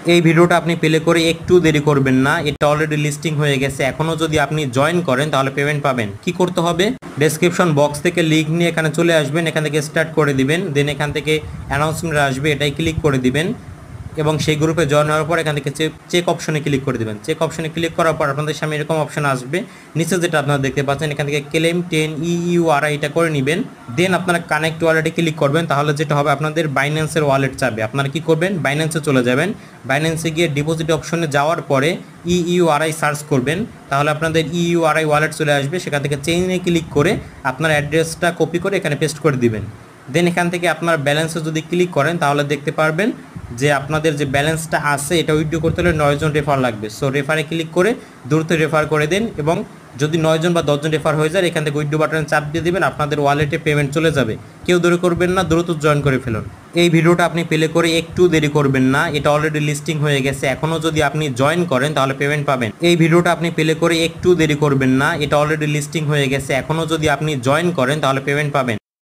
এই ভিডিওটা আপনি প্লে করে একটু দেরি করবেন না, এটা অলরেডি লিস্টিং হয়ে গেছে। এখনো যদি আপনি জয়েন করেন তাহলে পেমেন্ট পাবেন। কি করতে হবে, ডেসক্রিপশন বক্স থেকে লিঙ্ক নিয়ে এখানে চলে আসবেন, এখান থেকে স্টার্ট করে দিবেন, দেন এখান থেকে অ্যানাউন্সমেন্ট আসবে, এটাই ক্লিক করে দিবেন এবং সেই গ্রুপে জয়েন হওয়ার পর এখান থেকে চেক অপশনে ক্লিক করে দেবেন। চেক অপশনে ক্লিক করার পর আপনাদের সামনে এরকম অপশন আসবে, নিচে যেটা আপনারা দেখতে পাচ্ছেন এখান থেকে ক্লেম 10 EURI এটা করে নেবেন। দেন আপনারা কানেক্ট ওয়ালেটে ক্লিক করবেন, তাহলে যেটা হবে আপনাদের বাইন্যান্সের ওয়ালেট চাবে। আপনারা কি করবেন, বাইন্যান্সে চলে যাবেন, বাইন্যান্সে গিয়ে ডিপোজিট অপশনে যাওয়ার পরে EURI সার্চ করবেন, তাহলে আপনাদের EURI ওয়ালেট চলে আসবে। সেখান থেকে চেইনে ক্লিক করে আপনার অ্যাড্রেসটা কপি করে এখানে পেস্ট করে দিবেন। দেন এখান থেকে আপনার ব্যালেন্সে যদি ক্লিক করেন তাহলে দেখতে পারবেন যে আপনাদের যে ব্যালেন্সটা আছে এটা উইথড্র করতে হলে 9 জন রেফার লাগবে। সো রেফারে ক্লিক করে দ্রুত রেফার করে দেন এবং যদি 9 জন বা 10 জন রেফার হয়ে যায় এখান থেকে উইথড্র বাটনে চাপ দিয়ে দিবেন, আপনাদের ওয়ালেটে পেমেন্ট চলে যাবে। কেউ দেরি করবেন না, দ্রুত জয়েন করে ফেলুন। এই ভিডিওটা আপনি প্লে করে একটু দেরি করবেন না, এটা অলরেডি লিস্টিং হয়ে গেছে। এখনো যদি আপনি জয়েন করেন তাহলে পেমেন্ট পাবেন। এই ভিডিওটা আপনি প্লে করে একটু দেরি করবেন না, এটা অলরেডি লিস্টিং হয়ে গেছে। এখনো যদি আপনি জয়েন করেন তাহলে পেমেন্ট পাবেন।